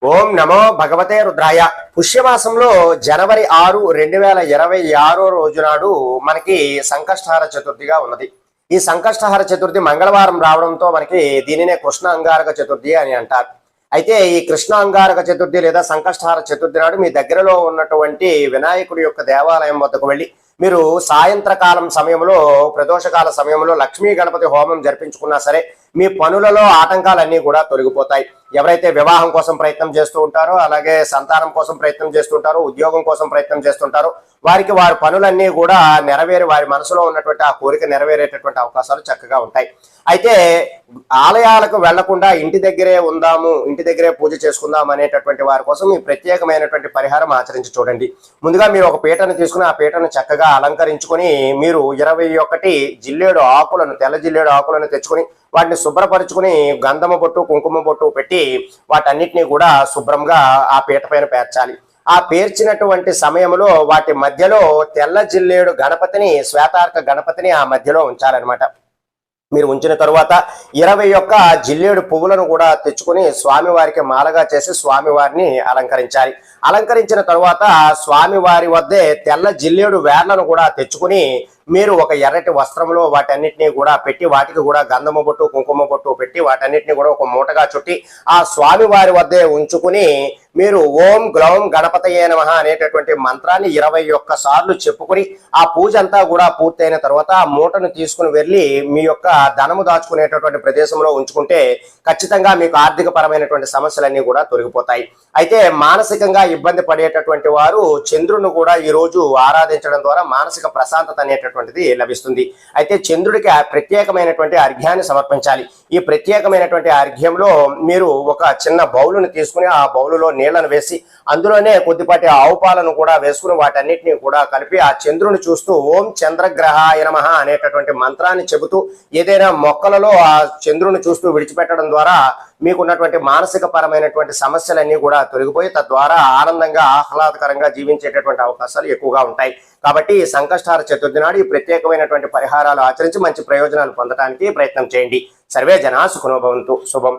ఓం నమో భగవతే రుద్రాయ. పుష్యమాసంలో జనవరి 6, 2026 రోజు నాడు మనకి సంకష్టహార చతుర్థిగా ఉన్నది. ఈ సంకష్టహార చతుర్థి మంగళవారం రావడంతో మనకి దీనినే కృష్ణ అంగారక చతుర్థి అని అంటారు. అయితే ఈ కృష్ణ అంగారక చతుర్థి లేదా సంకష్టహార చతుర్థి నాడు మీ దగ్గరలో ఉన్నటువంటి వినాయకుడి యొక్క దేవాలయం వద్దకు వెళ్ళి మీరు సాయంత్రకాలం సమయంలో ప్రదోషకాల సమయంలో లక్ష్మీ గణపతి హోమం జరిపించుకున్నా సరే మీ పనులలో ఆటంకాలన్నీ కూడా తొలగిపోతాయి. ఎవరైతే వివాహం కోసం ప్రయత్నం చేస్తూ ఉంటారో, అలాగే సంతానం కోసం ప్రయత్నం చేస్తుంటారో, ఉద్యోగం కోసం ప్రయత్నం చేస్తుంటారో వారికి వారి పనులన్నీ కూడా నెరవేరి వారి మనసులో ఉన్నటువంటి ఆ కోరిక నెరవేరేటటువంటి అవకాశాలు చక్కగా ఉంటాయి. అయితే ఆలయాలకు వెళ్లకుండా ఇంటి దగ్గరే ఉందాము, ఇంటి దగ్గరే పూజ చేసుకుందాం అనేటటువంటి వారి కోసం ఈ ప్రత్యేకమైనటువంటి పరిహారం ఆచరించి చూడండి. ముందుగా మీరు ఒక పీటను తీసుకుని ఆ పీటను చక్కగా అలంకరించుకొని మీరు 21 జిల్లేడు ఆకులను, తెల్ల జిల్లేడు ఆకులను తెచ్చుకొని వాటిని శుభ్రపరుచుకుని గంధమ బొట్టు, కుంకుమ బొట్టు పెట్టి వాటన్నిటిని కూడా శుభ్రంగా ఆ పీట పైన పేర్చాలి. ఆ పేర్చినటువంటి సమయంలో వాటి మధ్యలో తెల్ల జిల్లేడు గణపతిని, శ్వేతార్క గణపతిని ఆ మధ్యలో ఉంచాలన్నమాట. మీరు ఉంచిన తరువాత 21 జిల్లేడు పువ్వులను కూడా తెచ్చుకుని స్వామివారికి మాలగా చేసి స్వామివారిని అలంకరించాలి. అలంకరించిన తరువాత స్వామివారి వద్దే తెల్ల జిల్లేడు వేర్లను కూడా తెచ్చుకుని మీరు ఒక ఎర్రటి వస్త్రంలో వాటన్నిటినీ కూడా పెట్టి వాటికి కూడా గంధమ బొట్టు, కుంకుమ బొట్టు పెట్టి వాటన్నిటిని కూడా ఒక మూటగా చుట్టి ఆ స్వామివారి వద్దే ఉంచుకుని మీరు ఓం గ్లౌం గణపతయే నమః అనేటటువంటి మంత్రాన్ని 21 సార్లు చెప్పుకుని ఆ పూజ అంతా కూడా పూర్తయిన తర్వాత ఆ మూటను తీసుకుని వెళ్ళి మీ యొక్క ధనము దాచుకునేటటువంటి ప్రదేశంలో ఉంచుకుంటే ఖచ్చితంగా మీకు ఆర్థిక పరమైనటువంటి సమస్యలన్నీ కూడా తొలగిపోతాయి. అయితే మానసికంగా ఇబ్బంది పడేటటువంటి వారు చంద్రుని కూడా ఈ రోజు ఆరాధించడం ద్వారా మానసిక ప్రశాంతత అనేటటువంటిది లభిస్తుంది. అయితే చంద్రుడికి ప్రత్యేకమైనటువంటి అర్ఘ్యాన్ని సమర్పించాలి. ఈ ప్రత్యేకమైనటువంటి అర్ఘ్యంలో మీరు ఒక చిన్న బౌలును తీసుకుని ఆ బౌలులో నీళ్లను వేసి అందులోనే కొద్దిపాటి ఆవు పాలను కూడా వేసుకుని వాటన్నిటిని కూడా కలిపి ఆ చంద్రుని చూస్తూ ఓం చంద్రగ్రహాయ నమః అనేటటువంటి మంత్రాన్ని చెబుతూ ఏదైనా మొక్కలలో ఆ చంద్రుని చూస్తూ విడిచిపెట్టడం ద్వారా మీకున్నటువంటి మానసిక పరమైనటువంటి సమస్యలన్నీ కూడా తొలగిపోయి తద్వారా ఆనందంగా ఆహ్లాదకరంగా జీవించేటటువంటి అవకాశాలు ఎక్కువగా ఉంటాయి. కాబట్టి ఈ సంకష్టహార చతుర్థి నాడు ఈ ప్రత్యేకమైనటువంటి పరిహారాలు ఆచరించి మంచి ప్రయోజనాలు పొందడానికి ప్రయత్నం చేయండి. సర్వే జనా సుఖినో భవంతు. శుభం.